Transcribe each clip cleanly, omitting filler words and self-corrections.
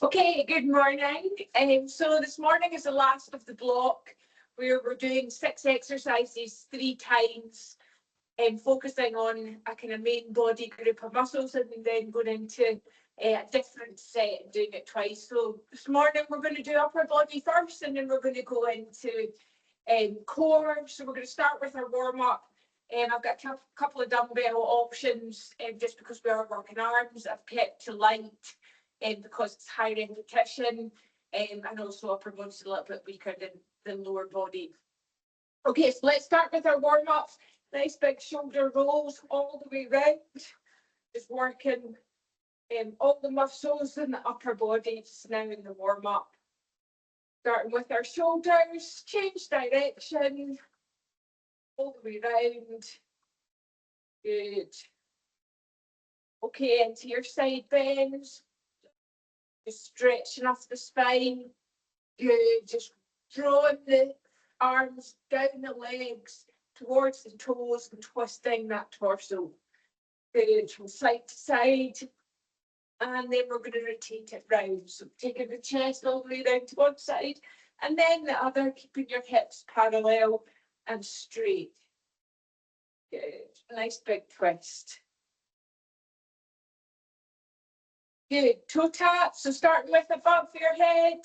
Okay, good morning. So this morning is the last of the block where we're doing 6 exercises 3 times and focusing on a kind of main body group of muscles and then going into a different set and doing it twice. So this morning we're going to do upper body first and then we're going to go into core. So we're going to start with our warm-up. I've got a couple of dumbbell options just because we are working arms. I've kept to light because it's high repetition and also upper body's a little bit weaker than lower body. Okay, so let's start with our warm-up. Nice big shoulder rolls all the way round. Just working all the muscles in the upper body just now in the warm-up. Starting with our shoulders, change direction, all the way round. Good. Okay, into your side bends. Just stretching off the spine. Good. Just drawing the arms down the legs towards the toes and twisting that torso. Good. From side to side. And then we're going to rotate it round. So taking the chest all the way down to one side and then the other, keeping your hips parallel and straight. Good. Nice big twist. Good. Toe taps. So starting with above your head,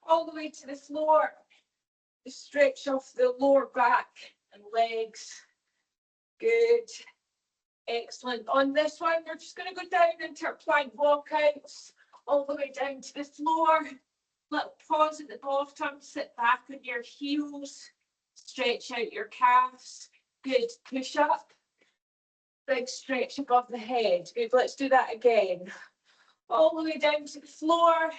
all the way to the floor. Just stretch off the lower back and legs. Good. Excellent. On this one, we're just going to go down into our plank walkouts, all the way down to the floor. Little pause at the bottom, sit back on your heels, stretch out your calves. Good. Push up. Big stretch above the head. Good. Let's do that again. All the way down to the floor,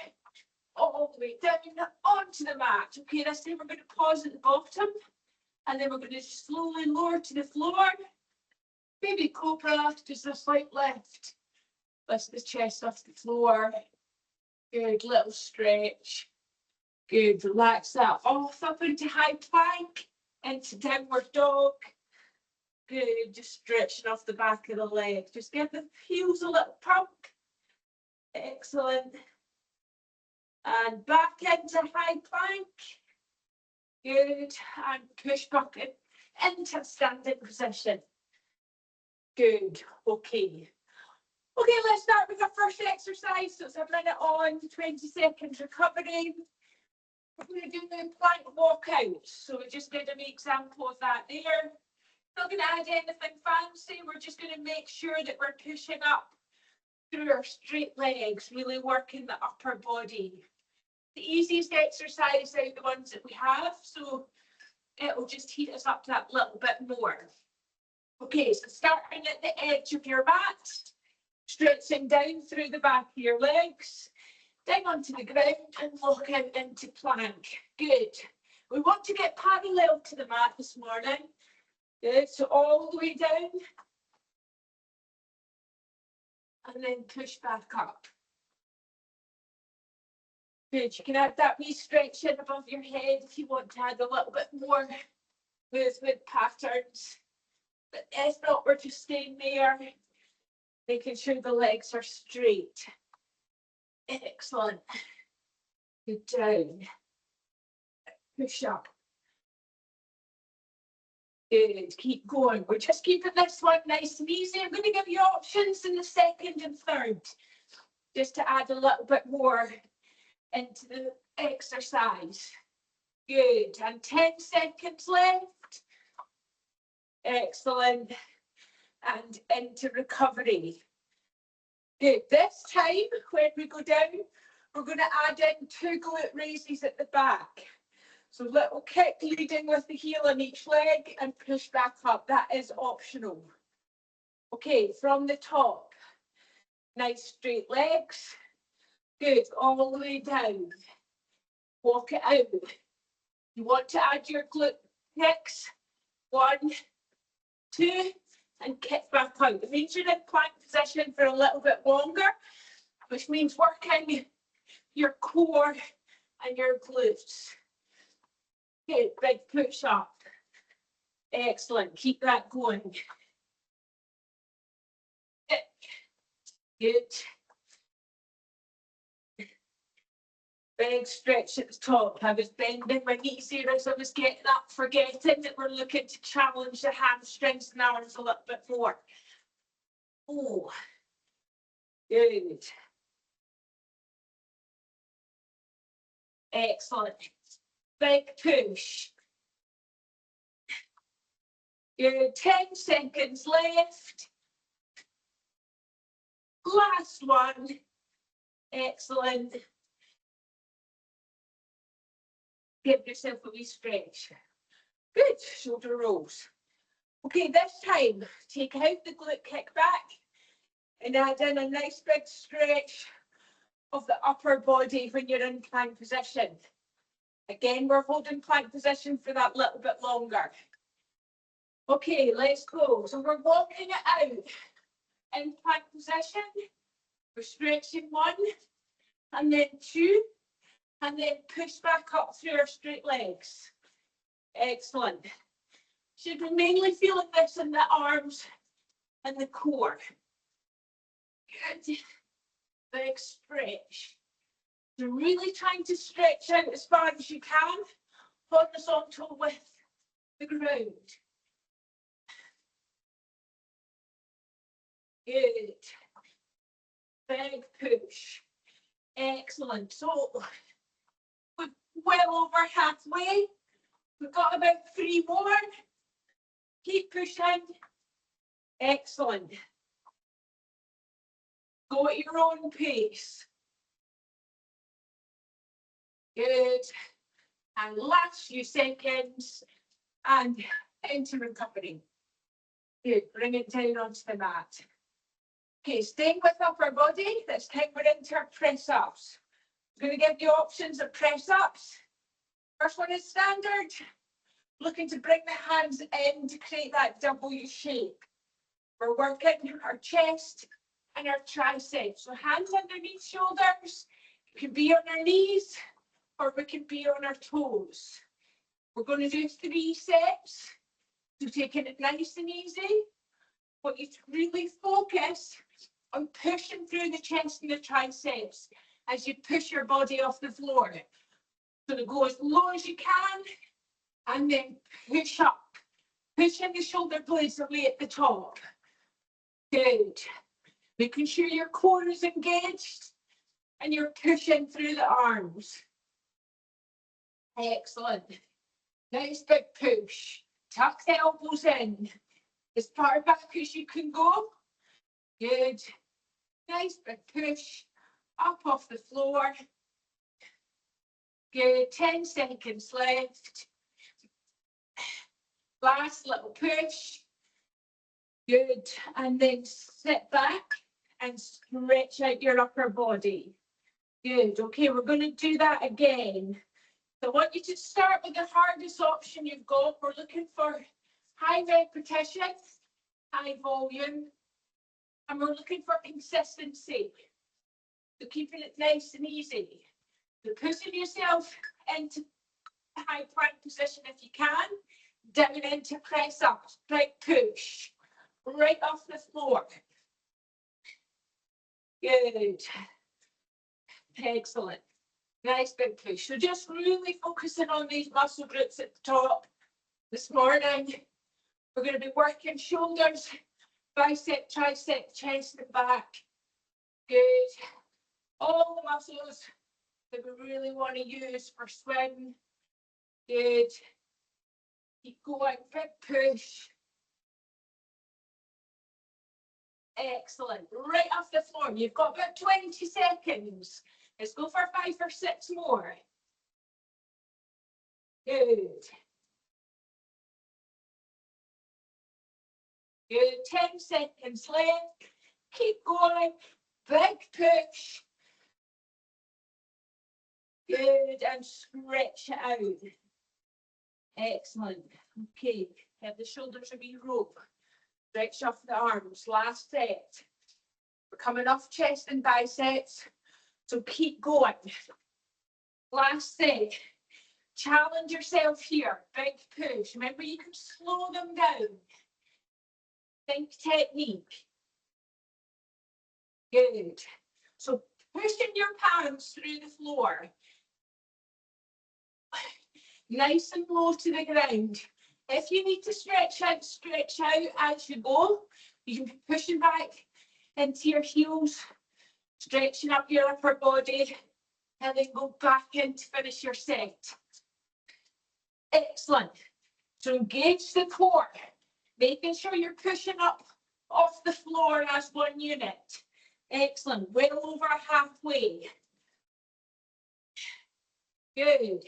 all the way down onto the mat. Okay, this time we're going to pause at the bottom, and then we're going to slowly lower to the floor. Baby cobra, just a slight lift. Lift the chest off the floor. Good, little stretch. Good, relax that off up into high plank, into downward dog. Good, just stretching off the back of the leg. Just give the heels a little pump. Excellent. And back into high plank. Good, and push back into standing position. Good. Okay. Okay, let's start with our first exercise. So it's a minute on, 20 seconds recovery. We're going to do the plank walkout. So we just did an example of that there. Not going to add anything fancy. We're just going to make sure that we're pushing up through our straight legs, really working the upper body. The easiest exercise out of the ones that we have. So it'll just heat us up that little bit more. Okay, so starting at the edge of your mat, stretching down through the back of your legs, down onto the ground and lock out into plank. Good. We want to get parallel to the mat this morning. Good, so all the way down. And then push back up. Good, you can add that wee stretch in above your head if you want to add a little bit more movement patterns. But if not, we're just staying there, making sure the legs are straight. Excellent. Good, down. Push up. Good, keep going. We're just keeping this one nice and easy. I'm going to give you options in the second and third, just to add a little bit more into the exercise. Good, and 10 seconds left. Excellent. And into recovery. Good. This time, when we go down, we're going to add in 2 glute raises at the back. So little kick leading with the heel on each leg and push back up. That is optional. Okay, from the top. Nice straight legs. Good. All the way down. Walk it out. You want to add your glute kicks. 1, 2, and kick back out. It means you're in plank position for a little bit longer, which means working your core and your glutes. Okay, big push up. Excellent. Keep that going. Good. Big stretch at the top. I was bending my knees here as I was getting up, forgetting that we're looking to challenge the hamstrings and arms a little bit more. Oh, good. Excellent. Big push. Good. 10 seconds left. Last one. Excellent. Give yourself a wee stretch. Good. Shoulder rolls. Okay, this time, take out the glute kick back and add in a nice big stretch of the upper body when you're in plank position. Again, we're holding plank position for that little bit longer. Okay, let's go. So we're walking it out in plank position. We're stretching 1, and then 2, and then push back up through our straight legs. Excellent. Should be mainly feeling this in the arms and the core. Good. Big stretch. So really trying to stretch out as far as you can, horizontal with the ground. Good. Big push. Excellent. So we're well over halfway. We've got about 3 more. Keep pushing. Excellent. Go at your own pace. Good. And last few seconds. And into recovery. Good. Bring it down onto the mat. Okay, staying with upper body. This time we're into our press ups. I'm going to give you options of press ups. First one is standard. Looking to bring the hands in to create that W shape. We're working our chest and our triceps. So hands underneath shoulders. It can be on our knees or we can be on our toes. We're going to do 3 sets. So taking it nice and easy. I want you to really focus on pushing through the chest and the triceps as you push your body off the floor. So to go as low as you can and then push up. Pushing the shoulder blades away at the top. Good. Making sure your core is engaged and you're pushing through the arms. Excellent. Nice big push. Tuck the elbows in. As far back as you can go. Good. Nice big push. Up off the floor. Good. 10 seconds left. Last little push. Good. And then sit back and stretch out your upper body. Good. Okay, we're going to do that again. So I want you to start with the hardest option you've got. We're looking for high repetition, high volume, and we're looking for consistency. So keeping it nice and easy. So pushing yourself into high plank position if you can, down into press ups, big push, right off the floor. Good. Excellent. Nice big push. So just really focusing on these muscle groups at the top. This morning, we're going to be working shoulders, bicep, tricep, chest and back. Good. All the muscles that we really want to use for swing. Good. Keep going. Big push. Excellent. Right off the floor. You've got about 20 seconds. Let's go for 5 or 6 more. Good. Good. 10 seconds left. Keep going. Big push. Good. And stretch it out. Excellent. Okay. Have the shoulders a wee rope. Stretch off the arms. Last set. We're coming off chest and biceps. So keep going. Last set. Challenge yourself here. Big push. Remember, you can slow them down. Think technique. Good. So pushing your palms through the floor. Nice and low to the ground. If you need to stretch out as you go. You can be pushing back into your heels, stretching up your upper body, and then go back in to finish your set. Excellent. So engage the core, making sure you're pushing up off the floor as one unit. Excellent. Well over halfway. Good.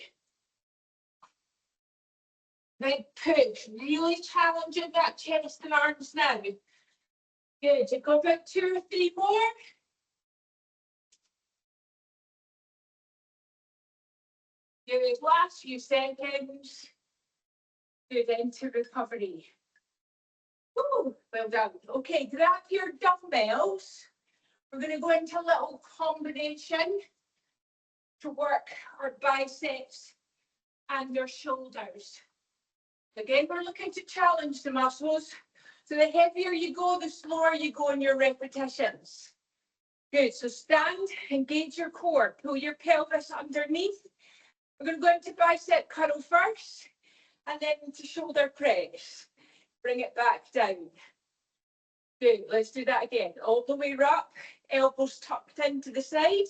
Now push. Really challenging that chest and arms now. Good. You've got about 2 or 3 more. Good. Last few seconds. Good. Into recovery. Ooh, well done. Okay, grab your dumbbells. We're going to go into a little combination to work our biceps and your shoulders. Again, we're looking to challenge the muscles. So the heavier you go, the slower you go in your repetitions. Good, so stand, engage your core, pull your pelvis underneath. We're going to go into bicep curl first, and then into shoulder press. Bring it back down. Good, let's do that again. All the way up, elbows tucked into the side,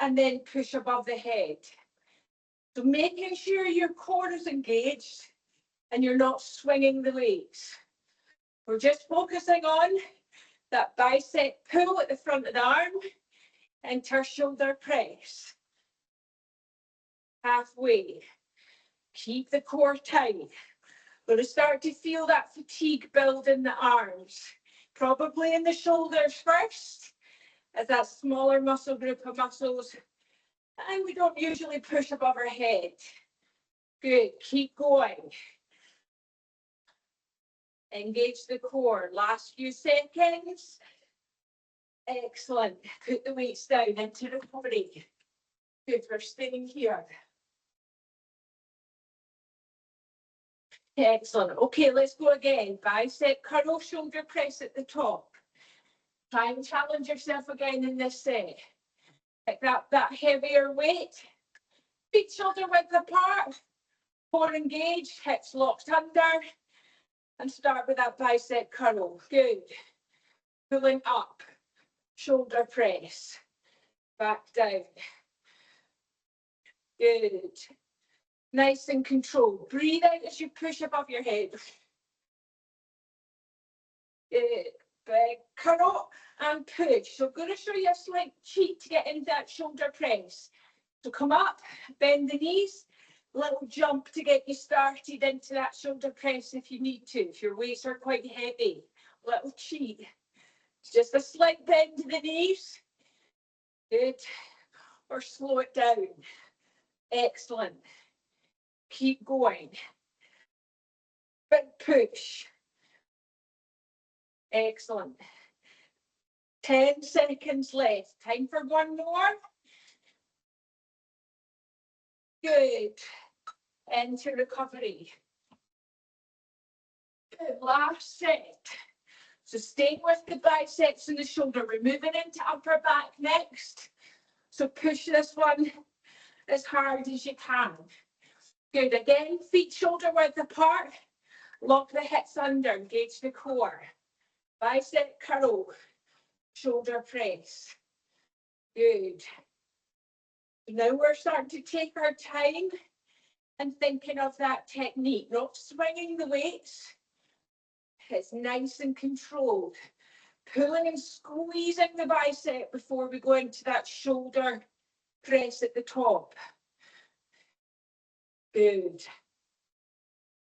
and then push above the head. So making sure your core is engaged and you're not swinging the weights. We're just focusing on that bicep pull at the front of the arm into our shoulder press. Halfway. Keep the core tight. We're going to start to feel that fatigue build in the arms. Probably in the shoulders first, as that smaller muscle group of muscles. And we don't usually push above our head. Good, keep going. Engage the core. Last few seconds. Excellent. Put the weights down into recovery. Good, we're staying here. Excellent. Okay, let's go again. Bicep curl, shoulder press at the top. Try and challenge yourself again in this set. Pick up that heavier weight. Feet shoulder width apart. Core engaged, hips locked under. And start with that bicep curl. Good. Pulling up. Shoulder press. Back down. Good. Nice and controlled. Breathe out as you push above your head. Good. Big curl and push. So I'm going to show you a slight cheat to get into that shoulder press. So come up, bend the knees, little jump to get you started into that shoulder press if you need to, if your weights are quite heavy. Little cheat. It's just a slight bend to the knees. Good. Or slow it down. Excellent. Keep going. Big push. Excellent. 10 seconds left. Time for one more. Good. Into recovery. Good. Last set. So staying with the biceps and the shoulder. We're moving into upper back next. So push this one as hard as you can. Good. Again, feet shoulder width apart. Lock the hips under. Engage the core. Bicep curl. Shoulder press. Good. Now we're starting to take our time and thinking of that technique, not swinging the weights. It's nice and controlled. Pulling and squeezing the bicep before we go into that shoulder press at the top. Good.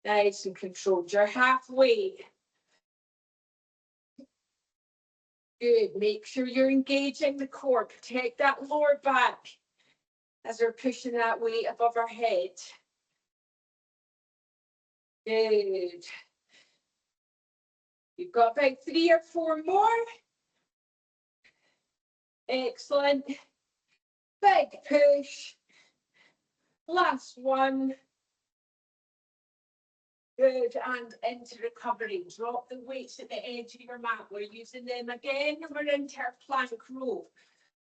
Nice and controlled. You're halfway. Good. Make sure you're engaging the core. Protect that lower back as we're pushing that weight above our head. Good. You've got about 3 or 4 more. Excellent. Big push. Last one. Good, and into recovery. Drop the weights at the edge of your mat. We're using them again. We're into our plank row.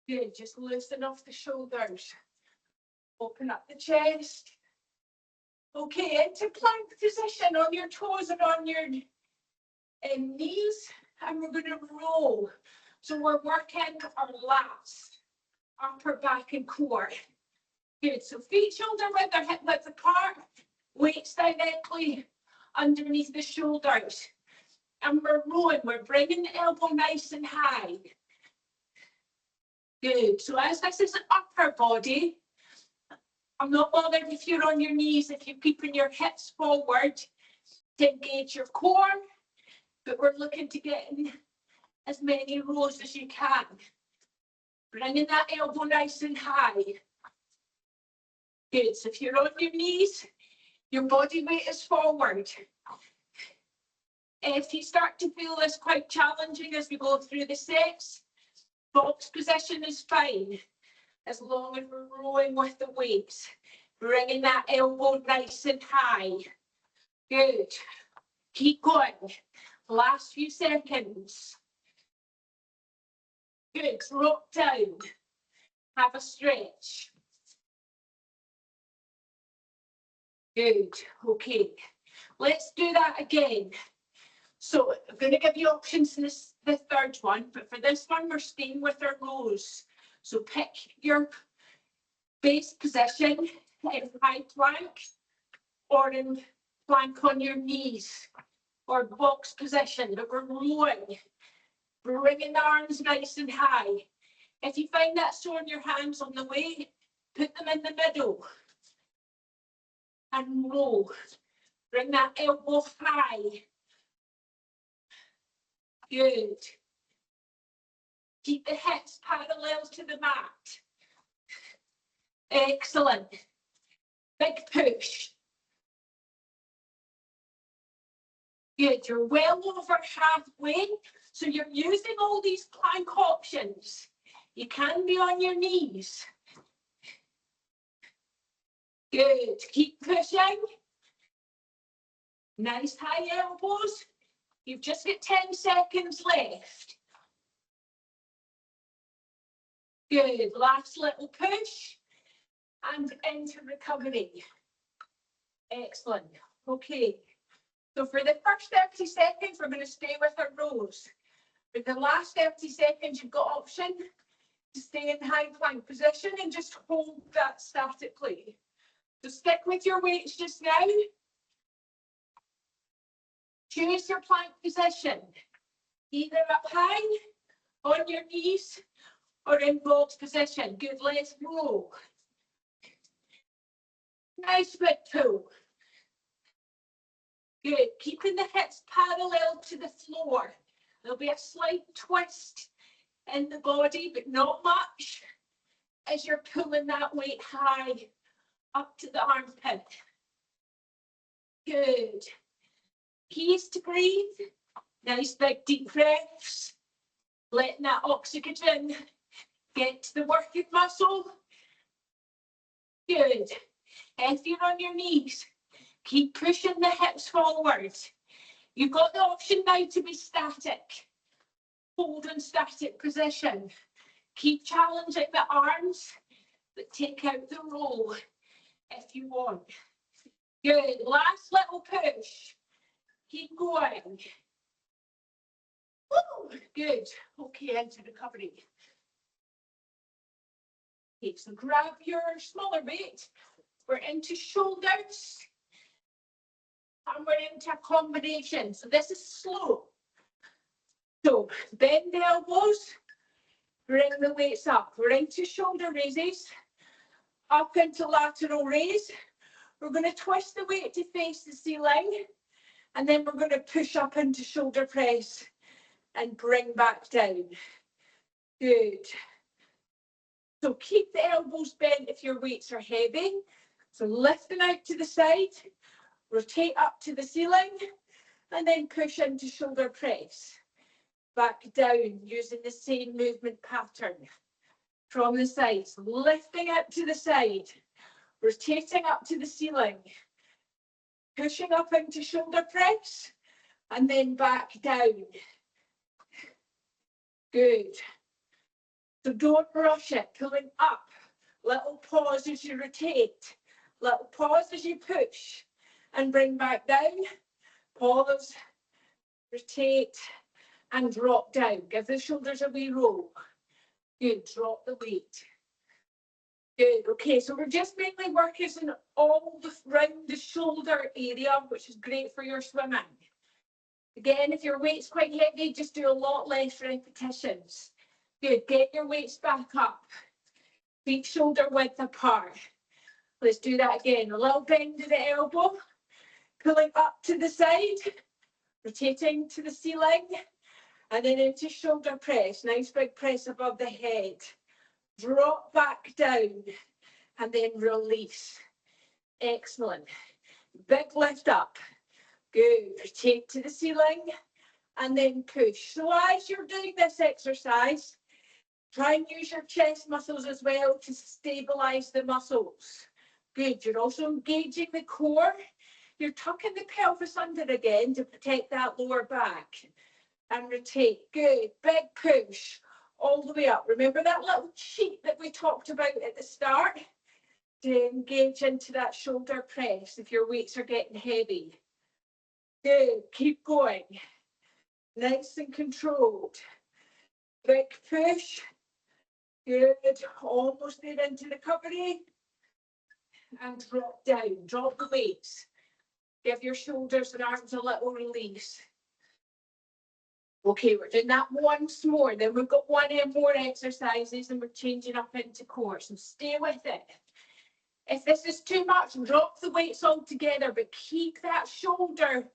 Good, just loosen off the shoulders. Open up the chest. Okay, into plank position on your toes and on your knees, and we're going to roll. So we're working our lats, upper back and core. Good, so feet shoulder width or hip width apart, weights directly underneath the shoulders. And we're rolling, we're bringing the elbow nice and high. Good, so as this is upper body, I'm not bothered if you're on your knees, if you're keeping your hips forward to engage your core, but we're looking to get in as many rows as you can. Bringing that elbow nice and high. Good, so if you're on your knees, your body weight is forward. If you start to feel this quite challenging as we go through the sets, box position is fine, as long as we're rowing with the weights. Bringing that elbow nice and high. Good. Keep going. Last few seconds. Good. Rock down. Have a stretch. Good. Okay. Let's do that again. So I'm going to give you options in the third one, but for this one, we're staying with our rows. So pick your base position in high plank or in plank on your knees or box position, but we're rowing, bringing the arms nice and high. If you find that sore in your hands on the way, put them in the middle and roll. Bring that elbow high. Good. Keep the hips parallel to the mat. Excellent. Big push. Good. You're well over halfway. So you're using all these plank options. You can be on your knees. Good. Keep pushing. Nice high elbows. You've just got 10 seconds left. Good. Last little push. And into recovery. Excellent. Okay. So for the first 30 seconds, we're going to stay with our rows. For the last 30 seconds, you've got option to stay in high plank position and just hold that statically. So stick with your weights just now. Choose your plank position, either up high, on your knees, or in box position. Good, let's roll. Nice big pull. Good, keeping the hips parallel to the floor. There'll be a slight twist in the body, but not much, as you're pulling that weight high up to the armpit. Good. Key is to breathe. Nice big deep breaths. Letting that oxygen get to the working muscle. Good. If you're on your knees, keep pushing the hips forward. You've got the option now to be static. Hold in static position. Keep challenging the arms, but take out the roll if you want. Good. Last little push. Keep going. Woo. Good. Okay, into recovery. Okay, so grab your smaller weight. We're into shoulders. And we're into a combination. So this is slow. So bend the elbows. Bring the weights up. We're into shoulder raises. Up into lateral raise. We're going to twist the weight to face the ceiling. And then we're going to push up into shoulder press and bring back down. Good. So keep the elbows bent if your weights are heavy. So lifting out to the side, rotate up to the ceiling, and then push into shoulder press. Back down using the same movement pattern from the side. So lifting up to the side, rotating up to the ceiling, pushing up into shoulder press, and then back down. Good. So don't rush it, pulling up. Little pause as you rotate. Little pause as you push. and bring back down. Pause, rotate, and drop down. Give the shoulders a wee roll. Good, drop the weight. Good, okay, so we're just mainly working all around the shoulder area, which is great for your swimming. Again, if your weight's quite heavy, just do a lot less repetitions. Good, get your weights back up. Feet shoulder width apart. Let's do that again. A little bend to the elbow, pulling up to the side, rotating to the ceiling, and then into shoulder press. Nice big press above the head. Drop back down, and then release. Excellent. Big lift up. Good. Rotate to the ceiling, and then push. So as you're doing this exercise, try and use your chest muscles as well to stabilize the muscles. Good. You're also engaging the core. You're tucking the pelvis under again to protect that lower back. And rotate. Good. Big push all the way up. Remember that little cheat that we talked about at the start? To engage into that shoulder press if your weights are getting heavy. Good. Keep going. Nice and controlled. Big push. Good. Almost there into recovery. And drop down. Drop the weights. Give your shoulders and arms a little release. Okay, we're doing that once more. Then we've got one more exercises and we're changing up into core. So stay with it. If this is too much, drop the weights altogether, but keep that shoulder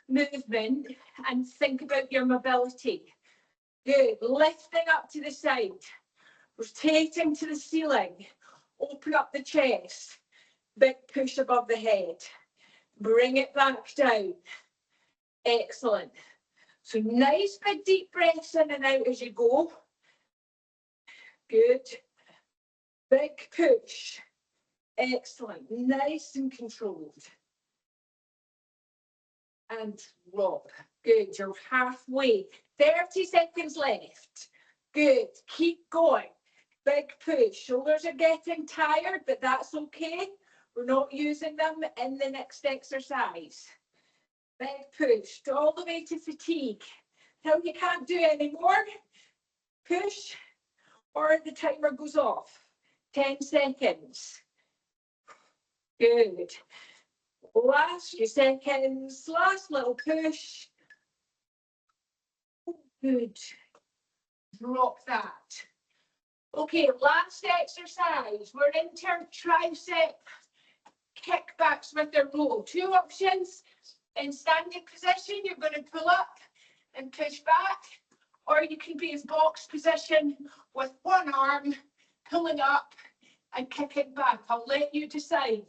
movement and think about your mobility. Good. Lifting up to the side. Rotating to the ceiling. Open up the chest. Big push above the head. Bring it back down. Excellent. So nice big deep breaths in and out as you go. Good. Big push. Excellent. Nice and controlled. And drop. Good. You're halfway. 30 seconds left. Good. Keep going. Big push. Shoulders are getting tired, but that's okay. We're not using them in the next exercise. Big push all the way to fatigue. Till you can't do anymore. Push or the timer goes off. 10 seconds. Good. Last few seconds. Last little push. Good. Drop that. Okay, last exercise. We're into our tricep kickbacks with the row. Two options. In standing position, you're going to pull up and push back, or you can be in box position with one arm pulling up and kicking back. I'll let you decide.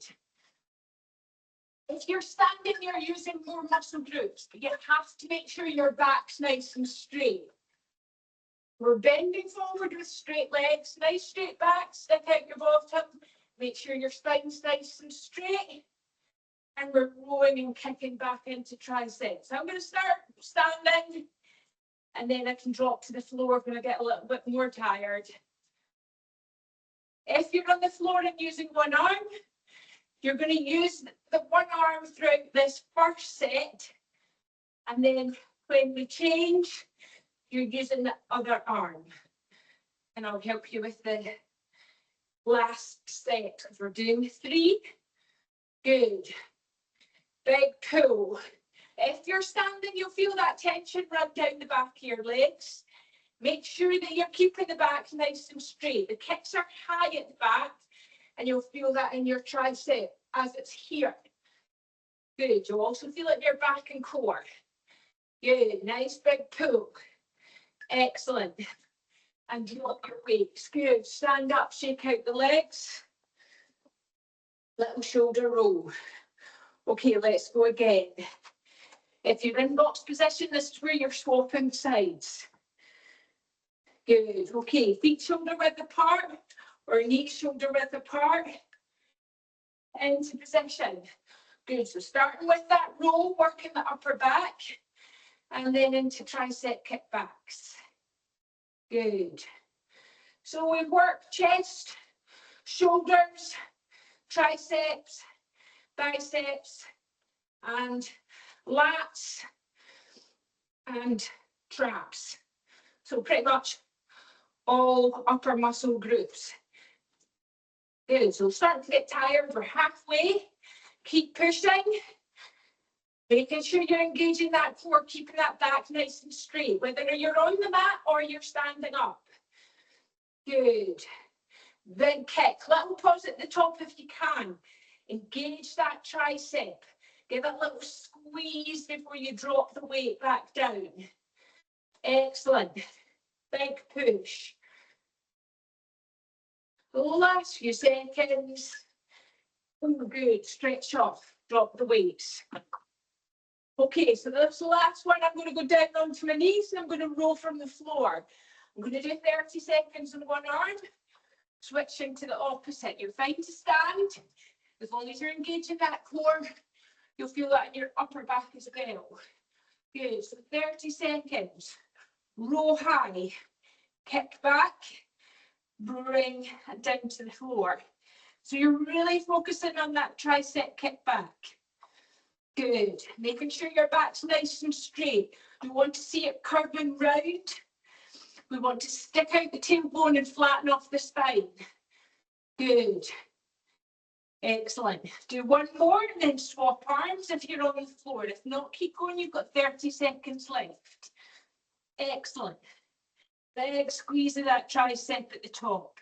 If you're standing, you're using more muscle groups, but you have to make sure your back's nice and straight. We're bending forward with straight legs, nice straight back, stick out your bottom, make sure your spine's nice and straight. And we're rolling and kicking back into triceps. I'm going to start standing, and then I can drop to the floor when I get a little bit more tired. If you're on the floor and using one arm, you're going to use the one arm throughout this first set, and then when we change, you're using the other arm. And I'll help you with the last set, because we're doing 3. Good. Big pull. If you're standing, you'll feel that tension run down the back of your legs. Make sure that you're keeping the back nice and straight. The kicks are high at the back, and you'll feel that in your tricep as it's here. Good. You'll also feel it in your back and core. Good. Nice big pull. Excellent. And drop your weights. Good. Stand up, shake out the legs. Little shoulder roll. Okay, let's go again. If you're in box position, this is where you're swapping sides. Good. Okay, feet shoulder width apart or knees shoulder width apart. Into position. Good. So starting with that roll, working the upper back, and then into tricep kickbacks. Good. So we work chest, shoulders, triceps, biceps, and lats and traps. So pretty much all upper muscle groups. Good, so starting to get tired, we're halfway. Keep pushing, making sure you're engaging that core, keeping that back nice and straight, whether you're on the mat or you're standing up. Good. Big kick, little pause at the top if you can. Engage that tricep. Give it a little squeeze before you drop the weight back down. Excellent. Big push. The last few seconds. Oh, good. Stretch off. Drop the weights. Okay, so this last one, I'm going to go down onto my knees and I'm going to roll from the floor. I'm going to do 30 seconds on one arm, switching to the opposite. You're fine to stand. As long as you're engaging that core, you'll feel that in your upper back as well. Good, so 30 seconds. Roll high, kick back, bring it down to the floor. So you're really focusing on that tricep kick back. Good, making sure your back's nice and straight. We want to see it curving round. We want to stick out the tailbone and flatten off the spine. Good. Excellent. Do one more and then swap arms if you're on the floor. If not, keep going. You've got 30 seconds left. Excellent. Big squeeze of that tricep at the top.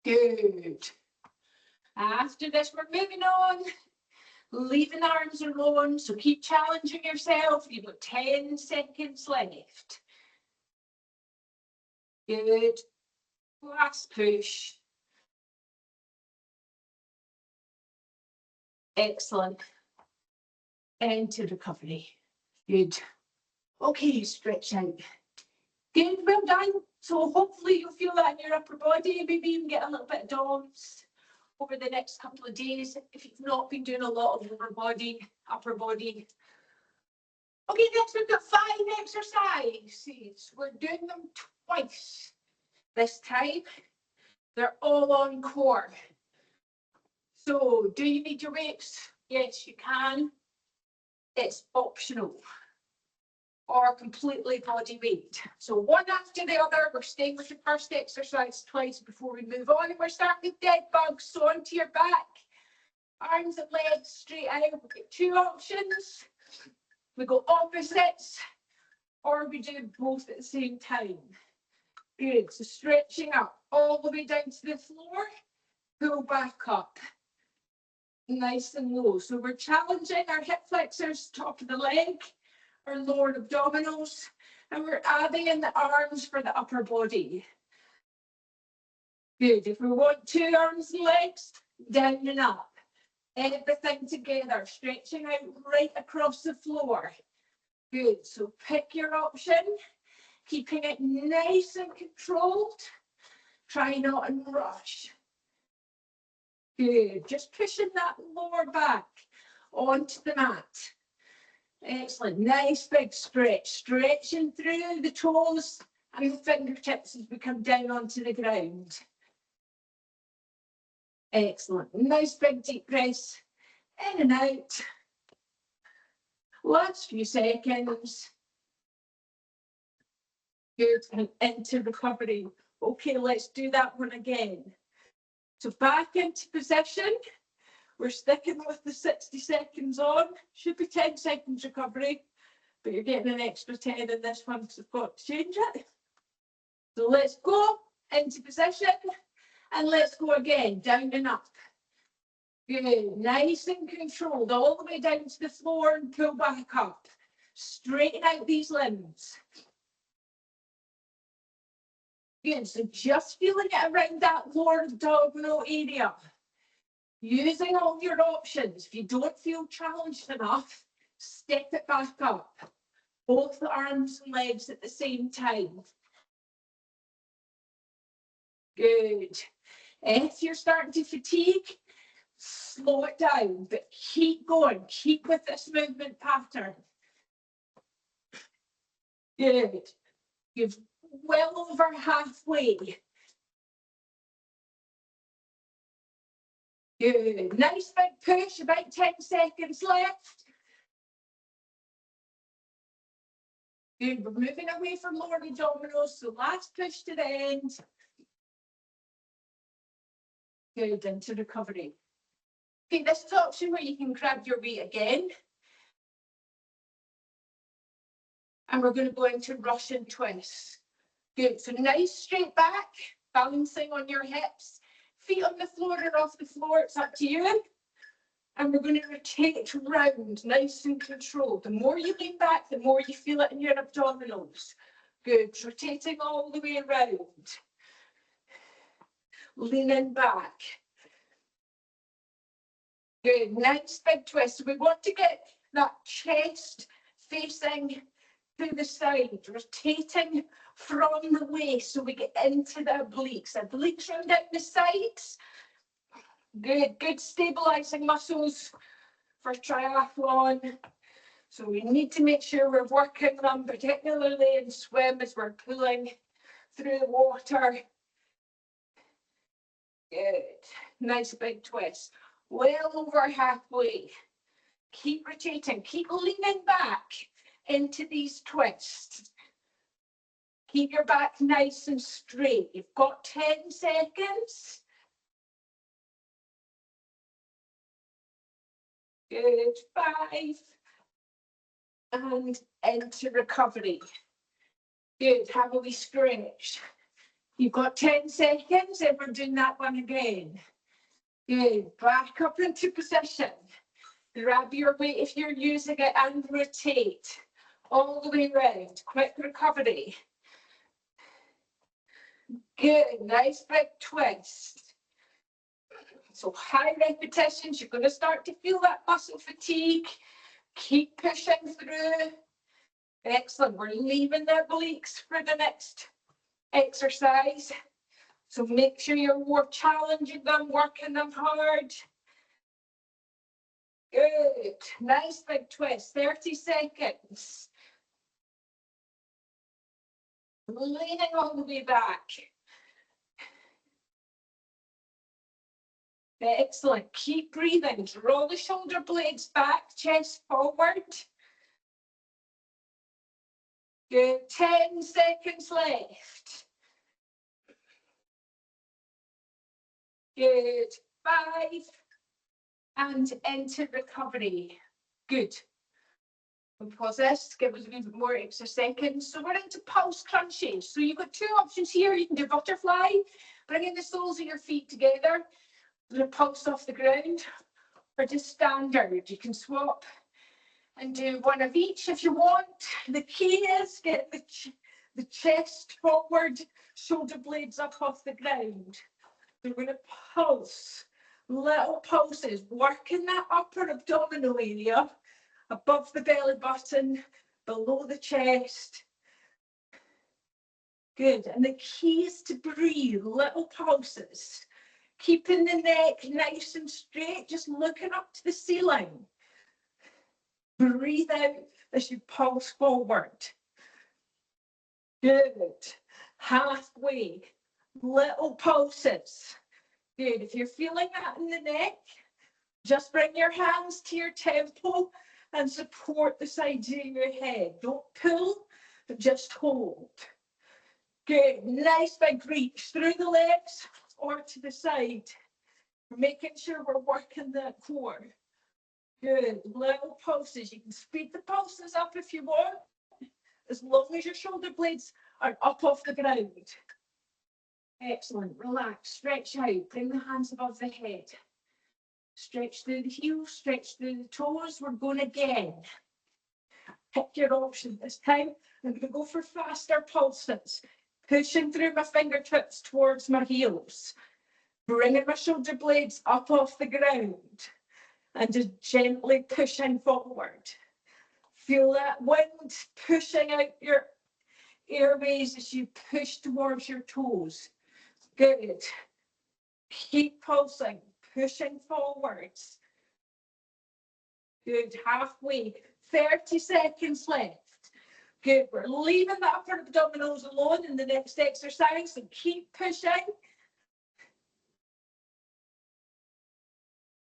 Good. After this, we're moving on. Leaving arms alone. So keep challenging yourself. You've got 10 seconds left. Good. Last push. Excellent. Into recovery. Good. Okay, stretch out. Good, well done. So hopefully you'll feel that in your upper body. Maybe even get a little bit of DOMS over the next couple of days if you've not been doing a lot of lower body, upper body. Okay, next we've got 5 exercises. We're doing them twice. This time, they're all on core. So, do you need your weights? Yes, you can. It's optional or completely body weight. So one after the other, we're staying with the first exercise twice before we move on. And we're starting with dead bugs. So onto your back, arms and legs straight out. We've got 2 options. We go opposites or we do both at the same time. Good, so stretching up all the way down to the floor, pull back up. Nice and low. So we're challenging our hip flexors, top of the leg, our lower abdominals, and we're adding in the arms for the upper body. Good. If we want 2 arms and legs, down and up. Everything together, stretching out right across the floor. Good. So pick your option, keeping it nice and controlled. Try not to rush. Good. Just pushing that lower back onto the mat. Excellent. Nice big stretch. Stretching through the toes and the fingertips as we come down onto the ground. Excellent. Nice big deep breaths. In and out. Last few seconds. Good. And into recovery. Okay, let's do that one again. So back into position. We're sticking with the 60 seconds on. Should be 10 seconds recovery, but you're getting an extra 10 in this one because I've got to change it. So let's go into position and let's go again, down and up. Good, nice and controlled, all the way down to the floor and pull back up. Straighten out these limbs. Good, so just feeling it around that lower abdominal area. Using all your options. If you don't feel challenged enough, step it back up. Both the arms and legs at the same time. Good. If you're starting to fatigue, slow it down, but keep going. Keep with this movement pattern. Good. You've well over halfway. Good. Nice big push, about 10 seconds left. Good. We're moving away from lower abdominals, so last push to the end. Good, into recovery. Okay, this is the option where you can grab your weight again. And we're going to go into Russian twists. Good, so nice straight back, balancing on your hips. Feet on the floor or off the floor, it's up to you. And we're going to rotate round, nice and controlled. The more you lean back, the more you feel it in your abdominals. Good, rotating all the way around. Leaning back. Good, nice big twist. We want to get that chest facing to the side, rotating from the waist so we get into the obliques. Obliques run down the sides. Good, good stabilizing muscles for triathlon. So we need to make sure we're working them, particularly in swim as we're pulling through the water. Good, nice big twist. Well over halfway. Keep rotating, keep leaning back into these twists. Keep your back nice and straight. You've got 10 seconds. Good, 5. And into recovery. Good, have a wee stretch. You've got 10 seconds and we're doing that one again. Good, back up into position. Grab your weight if you're using it and rotate all the way around. Quick recovery. Good, nice big twist. So high repetitions, you're going to start to feel that muscle fatigue. Keep pushing through. Excellent, we're leaving the obliques for the next exercise. So make sure you're more challenging them, working them hard. Good, nice big twist, 30 seconds. Leaning all the way back. Excellent, keep breathing. Roll the shoulder blades back, chest forward. Good, 10 seconds left. Good, 5. And into recovery. Good. We'll pause this, give us a little bit more extra seconds. So we're into pulse crunches. So you've got 2 options here. You can do butterfly, bringing the soles of your feet together, the pulse off the ground, or just standard. You can swap and do one of each if you want. The key is get the chest forward, shoulder blades up off the ground. We're going to pulse, little pulses, working that upper abdominal area, above the belly button, below the chest. Good, and the key is to breathe, little pulses. Keeping the neck nice and straight, just looking up to the ceiling. Breathe out as you pulse forward. Good. Halfway. Little pulses. Good. If you're feeling that in the neck, just bring your hands to your temple and support the sides of your head. Don't pull, but just hold. Good. Nice big reach through the legs or to the side. Making sure we're working that core. Good, little pulses. You can speed the pulses up if you want, as long as your shoulder blades are up off the ground. Excellent, relax, stretch out, bring the hands above the head. Stretch through the heels, stretch through the toes. We're going again. Pick your option this time. I'm going to go for faster pulses. Pushing through my fingertips towards my heels. Bringing my shoulder blades up off the ground. And just gently pushing forward. Feel that wind pushing out your airways as you push towards your toes. Good. Keep pulsing, pushing forwards. Good, halfway. 30 seconds left. Good, we're leaving the upper abdominals alone in the next exercise, so keep pushing.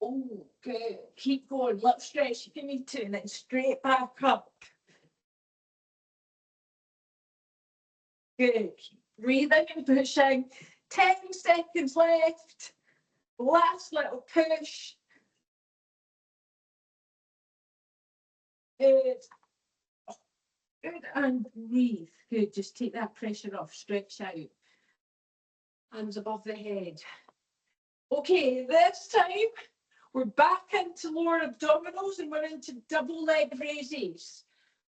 Oh, good. Keep going. Little stretch if you need to, and then straight back up. Good. Breathing and pushing. 10 seconds left. Last little push. Good. Good. And breathe. Good. Just take that pressure off. Stretch out. Hands above the head. Okay, this time we're back into lower abdominals and we're into double leg raises.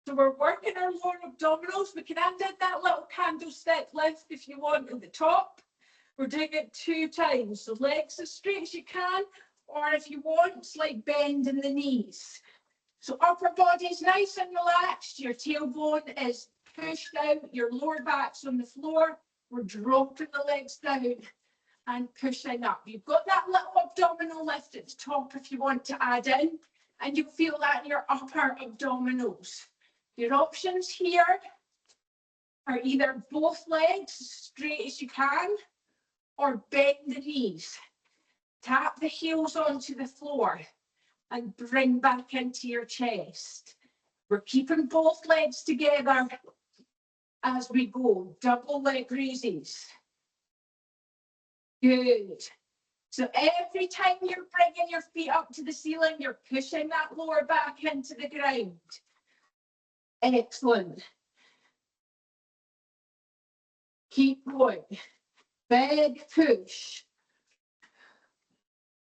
So we're working our lower abdominals. We can add in that little candlestick lift if you want at the top. We're doing it 2 times. So legs as straight as you can, or if you want, it's like bending the knees. So upper body's nice and relaxed. Your tailbone is pushed out. Your lower back's on the floor. We're dropping the legs down and pushing up. You've got that little abdominal lift at the top if you want to add in, and you'll feel that in your upper abdominals. Your options here are either both legs straight as you can, or bend the knees. Tap the heels onto the floor and bring back into your chest. We're keeping both legs together as we go. Double leg raises. Good. So every time you're bringing your feet up to the ceiling, you're pushing that lower back into the ground. Excellent. Keep going. Big push.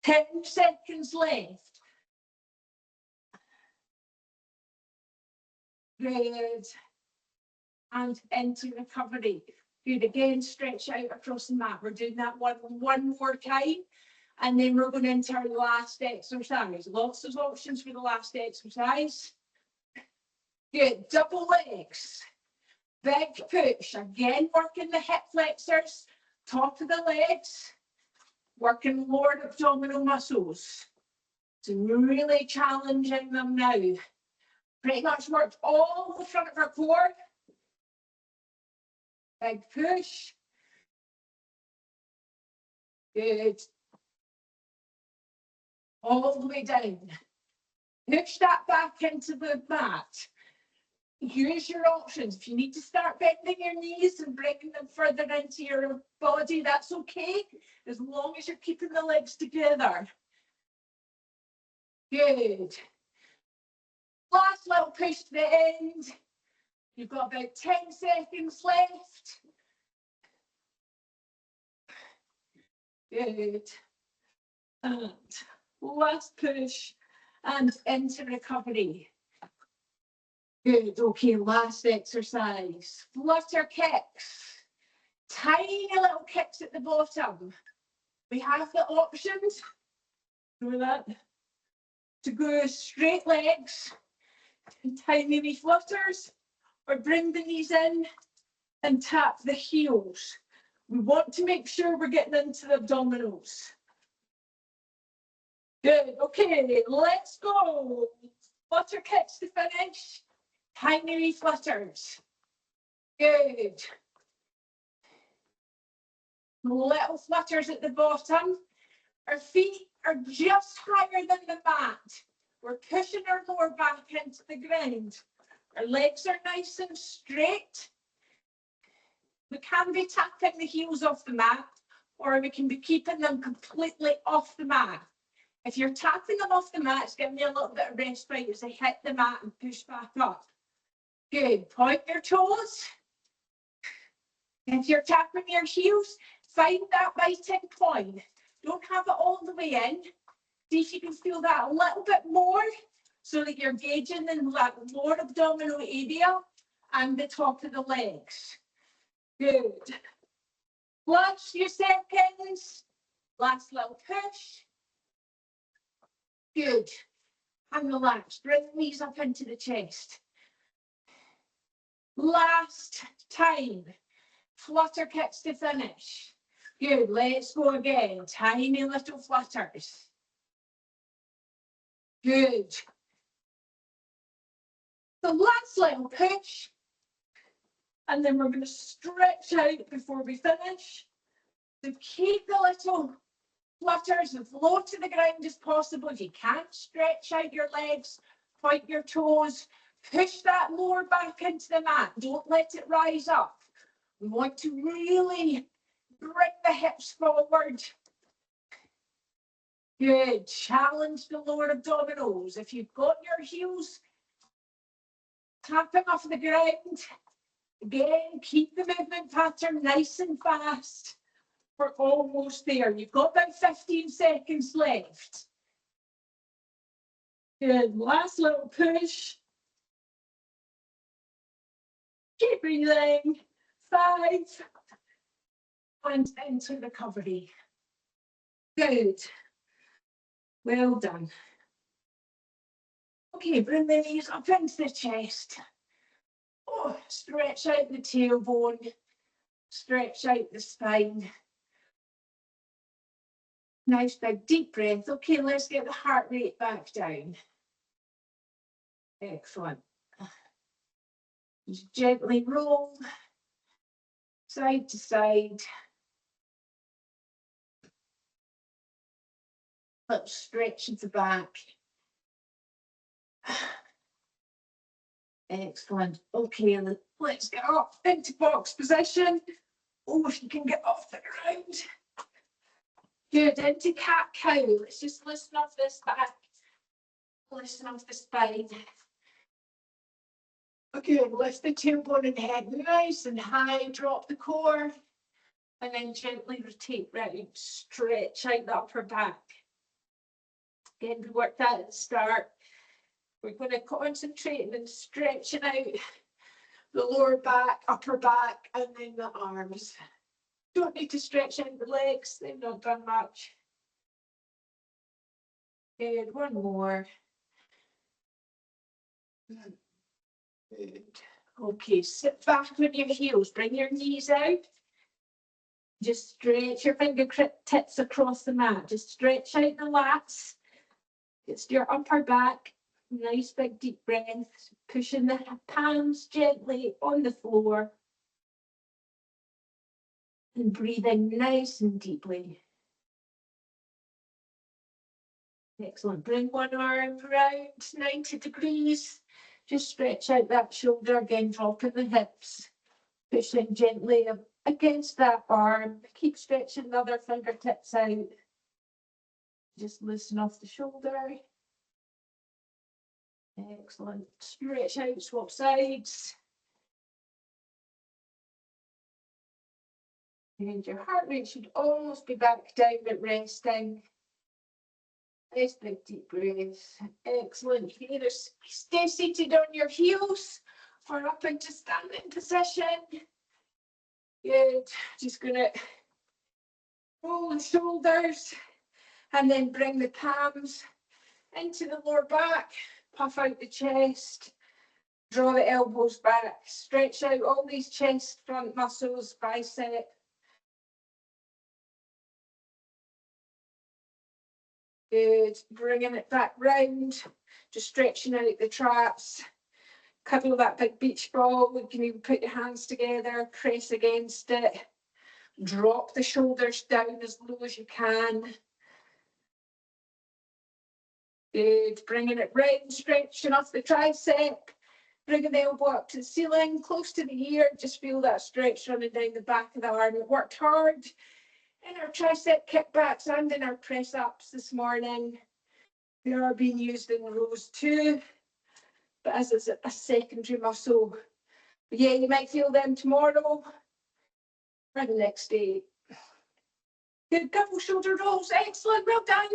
10 seconds left. Good. And into recovery. Good. Again, stretch out across the mat. We're doing that one more time. And then we're going into our last exercise. Lots of options for the last exercise. Good. Double legs. Big push. Again, working the hip flexors. Top of the legs. Working lower abdominal muscles. So really challenging them now. Pretty much worked all the front of our core. Big push. Good. All the way down. Push that back into the mat. Use your options. If you need to start bending your knees and bringing them further into your body, that's okay, as long as you're keeping the legs together. Good. Last little push to the end. You've got about 10 seconds left. Good. And last push and into recovery. Good. Okay, last exercise. Flutter kicks. Tiny little kicks at the bottom. We have the options, do that, to go straight legs, tiny wee flutters, or bring the knees in and tap the heels. We want to make sure we're getting into the abdominals. Good. Okay, let's go. Flutter kicks to finish. Tiny wee flutters. Good. Little flutters at the bottom. Our feet are just higher than the mat. We're pushing our lower back into the ground. Our legs are nice and straight. We can be tapping the heels off the mat, or we can be keeping them completely off the mat. If you're tapping them off the mat, it's giving me a little bit of respite as I hit the mat and push back up. Good. Point your toes. If you're tapping your heels, find that biting point. Don't have it all the way in. See if you can feel that a little bit more so that you're gauging in that lower abdominal area and the top of the legs. Good. Last few seconds. Last little push. Good. And relax. Bring the knees up into the chest. Last time. Flutter kicks to finish. Good. Let's go again. Tiny little flutters. Good. The last little push. And then we're going to stretch out before we finish. So keep the little flutters as low to the ground as possible. If you can't, stretch out your legs, point your toes, push that lower back into the mat. Don't let it rise up. We want to really bring the hips forward. Good. Challenge the lower abdominals. If you've got your heels tapping off the ground, again, keep the movement pattern nice and fast. We're almost there. You've got about 15 seconds left. Good. Last little push. Keep breathing. 5. And into recovery. Good. Well done. Okay, bring the knees up into the chest. Oh, stretch out the tailbone. Stretch out the spine. Nice big deep breath. Okay, let's get the heart rate back down. Excellent. Just gently roll side to side. Little stretch at the back. Excellent. Okay, let's get up into box position. Oh, if you can get off the ground. Good, into cat-cow. Let's just listen off this back. Listen off the spine. Okay, lift the tailbone and head nice and high. Drop the core. And then gently rotate round. Stretch out the upper back. Again, we worked that at the start. We're going to concentrate on stretching out the lower back, upper back, and then the arms. Don't need to stretch out the legs, they've not done much. Good, one more. Good. Okay, sit back on your heels, bring your knees out. Just stretch your fingertips across the mat. Just stretch out the lats. It's your upper back. Nice big deep breath. Pushing the palms gently on the floor. And breathing nice and deeply. Excellent. Bring one arm round 90 degrees. Just stretch out that shoulder again, dropping the hips. Pushing gently against that arm. Keep stretching the other fingertips out. Just loosen off the shoulder. Excellent. Stretch out, swap sides. And your heart rate should almost be back down but resting. Nice big deep breath. Excellent. You can either stay seated on your heels or up into standing position. Good. Just going to roll the shoulders and then bring the palms into the lower back. Puff out the chest. Draw the elbows back. Stretch out all these chest front muscles, bicep. Good. Bringing it back round. Just stretching out the traps. Cuddle that big beach ball. You can even put your hands together, press against it. Drop the shoulders down as low as you can. Good. Bringing it round, stretching off the tricep. Bringing the elbow up to the ceiling, close to the ear. Just feel that stretch running down the back of the arm. It worked hard in our tricep kickbacks and in our press ups this morning. They are being used in rows too, but as a secondary muscle. But yeah, you might feel them tomorrow or the next day. Good, couple shoulder rolls. Excellent, well done.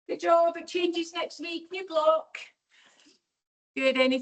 Good job. It changes next week. New block. Good. Any